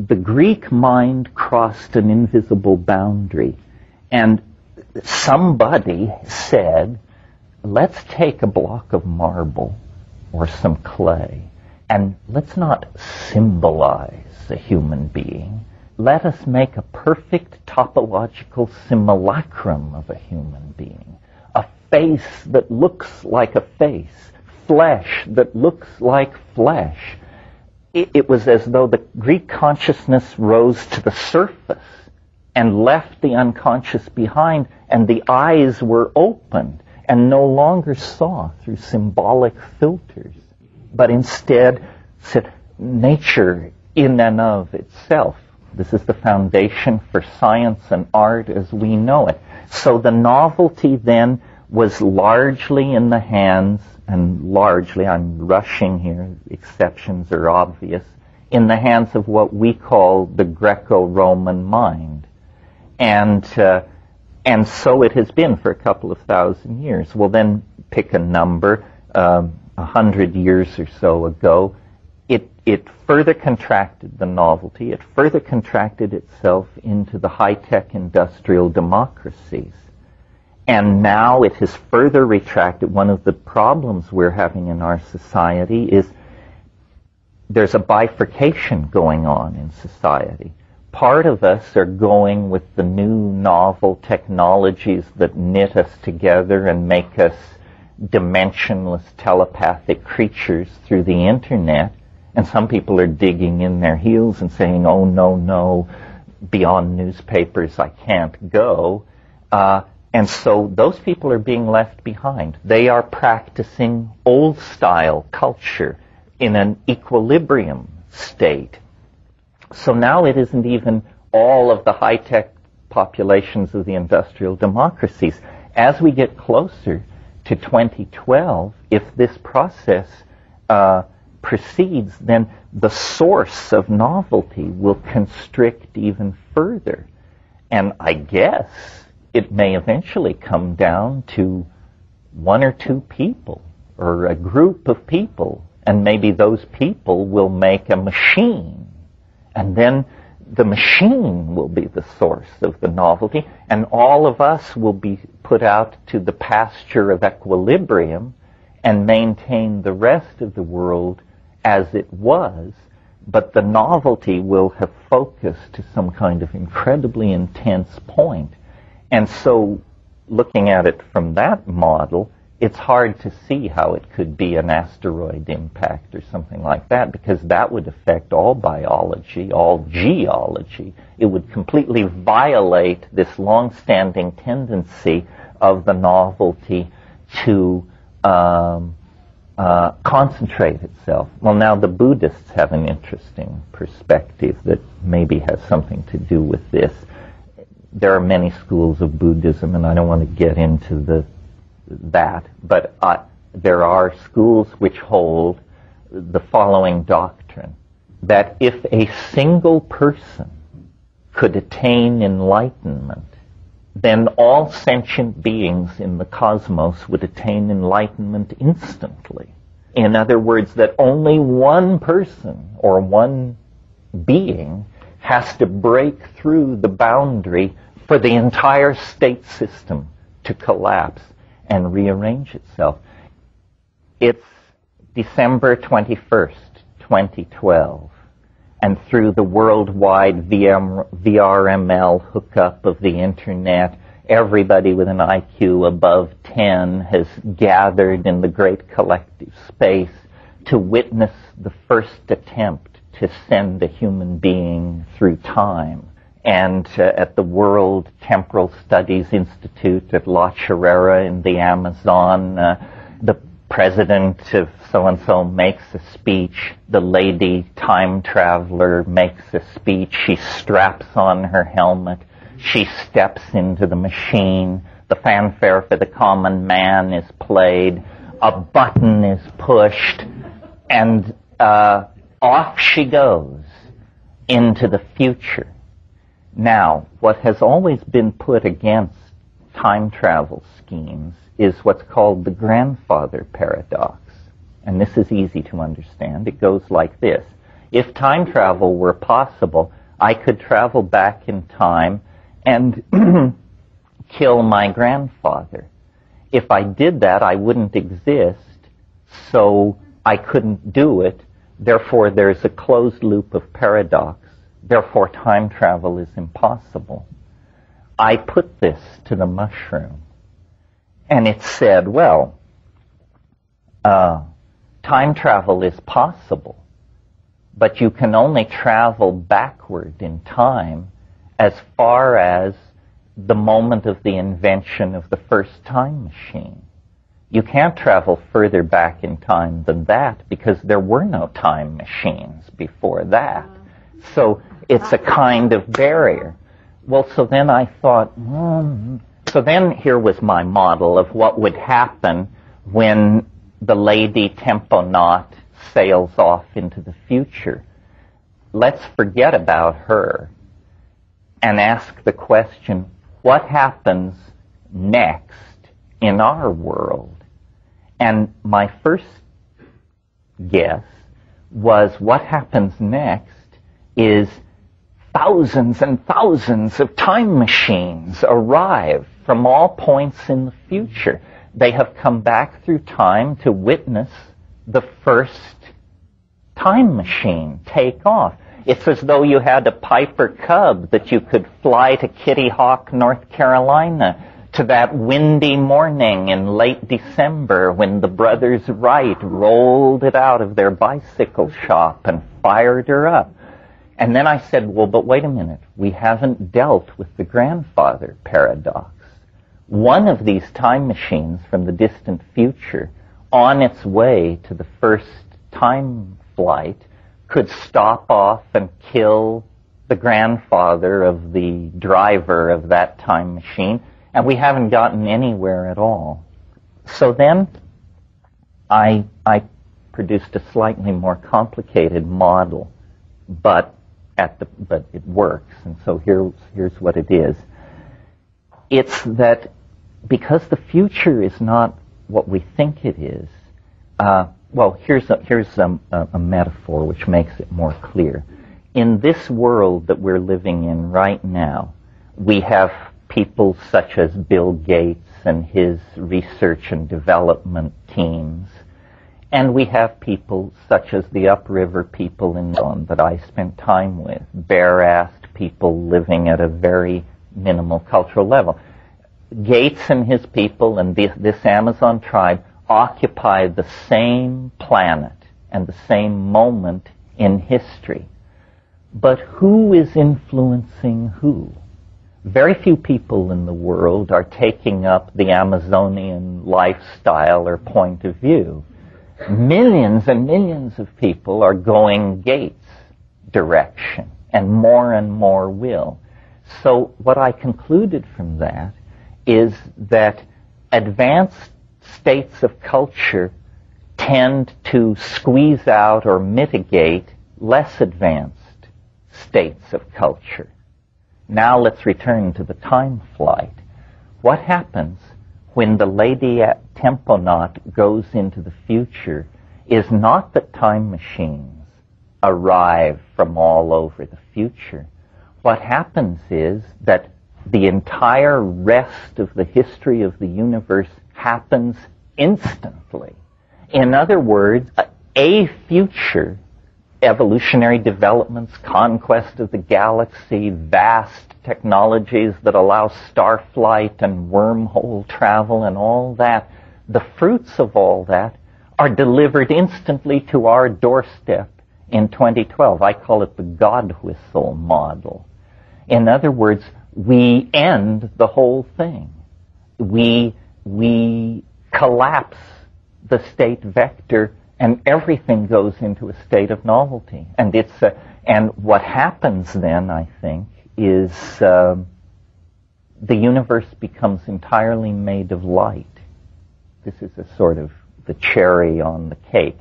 the Greek mind crossed an invisible boundary, and somebody said, let's take a block of marble or some clay, and let's not symbolize a human being. Let us make a perfect topological simulacrum of a human being. A face that looks like a face. Flesh that looks like flesh. It was as though the Greek consciousness rose to the surface and left the unconscious behind, and the eyes were opened and no longer saw through symbolic filters, but instead said, nature in and of itself. This is the foundation for science and art as we know it. So the novelty then was largely in the hands, and largely, I'm rushing here, exceptions are obvious, in the hands of what we call the Greco-Roman mind. And so it has been for a couple of thousand years. We'll then pick a number, 100 years or so ago. It further contracted the novelty. It further contracted itself into the high-tech industrial democracies. And now it has further retracted. One of the problems we're having in our society is there's a bifurcation going on in society. Part of us are going with the new novel technologies that knit us together and make us dimensionless telepathic creatures through the internet. And some people are digging in their heels and saying, oh, no, beyond newspapers I can't go. And so those people are being left behind. They are practicing old-style culture in an equilibrium state. So now it isn't even all of the high-tech populations of the industrial democracies. As we get closer to 2012, if this process proceeds, then the source of novelty will constrict even further. And I guess it may eventually come down to one or two people or a group of people, and maybe those people will make a machine, and then the machine will be the source of the novelty, and all of us will be put out to the pasture of equilibrium and maintain the rest of the world as it was, but the novelty will have focused to some kind of incredibly intense point. And so, looking at it from that model, it's hard to see how it could be an asteroid impact or something like that, because that would affect all biology, all geology. It would completely violate this long-standing tendency of the novelty to concentrate itself. Well, now the Buddhists have an interesting perspective that maybe has something to do with this. There are many schools of Buddhism, and I don't want to get into that, but there are schools which hold the following doctrine, that if a single person could attain enlightenment, then all sentient beings in the cosmos would attain enlightenment instantly. In other words, that only one person or one being has to break through the boundary for the entire state system to collapse and rearrange itself. It's December 21st, 2012. And through the worldwide VRML hookup of the internet, everybody with an IQ above 10 has gathered in the great collective space to witness the first attempt to send a human being through time. And at the World Temporal Studies Institute at La Chorrera in the Amazon, the president of so-and-so makes a speech, the lady time traveler makes a speech, she straps on her helmet, she steps into the machine, the fanfare for the common man is played, a button is pushed, and off she goes into the future. Now, what has always been put against time travel schemes is what's called the grandfather paradox. And this is easy to understand. It goes like this. If time travel were possible, I could travel back in time and kill my grandfather. If I did that, I wouldn't exist, so I couldn't do it. Therefore, there's a closed loop of paradox. Therefore, time travel is impossible. I put this to the mushroom, and it said, well, time travel is possible, but you can only travel backward in time as far as the moment of the invention of the first time machine. You can't travel further back in time than that because there were no time machines before that. So it's a kind of barrier. Well, so then I thought, so then here was my model of what would happen when the Lady Temponaut sails off into the future. Let's forget about her and ask the question, what happens next in our world? And my first guess was what happens next is thousands and thousands of time machines arrive from all points in the future. They have come back through time to witness the first time machine take off. It's as though you had a Piper Cub that you could fly to Kitty Hawk, North Carolina, to that windy morning in late December when the brothers Wright rolled it out of their bicycle shop and fired her up. And then I said, well, but wait a minute. We haven't dealt with the grandfather paradox. One of these time machines from the distant future, on its way to the first time flight, could stop off and kill the grandfather of the driver of that time machine, and we haven't gotten anywhere at all. So then I produced a slightly more complicated model, but it works, and so here's what it is. It's that because the future is not what we think it is, well, here's a metaphor which makes it more clear. In this world that we're living in right now, we have people such as Bill Gates and his research and development teams, and we have people such as the upriver people in London that I spent time with, bare-assed people living at a very minimal cultural level. Gates and his people and this Amazon tribe occupy the same planet and the same moment in history. But who is influencing who? Very few people in the world are taking up the Amazonian lifestyle or point of view. Millions and millions of people are going Gates' direction, and more will. So what I concluded from that is that advanced states of culture tend to squeeze out or mitigate less advanced states of culture. Now let's return to the time flight. What happens when the Lady Temponaut goes into the future is not that time machines arrive from all over the future. What happens is that the entire rest of the history of the universe happens instantly. In other words, a future, evolutionary developments, conquest of the galaxy, vast technologies that allow star flight and wormhole travel and all that, the fruits of all that are delivered instantly to our doorstep in 2012. I call it the God whistle model. In other words, we end the whole thing. We collapse the state vector, and everything goes into a state of novelty. And what happens then, I think, is the universe becomes entirely made of light. This is a sort of the cherry on the cake.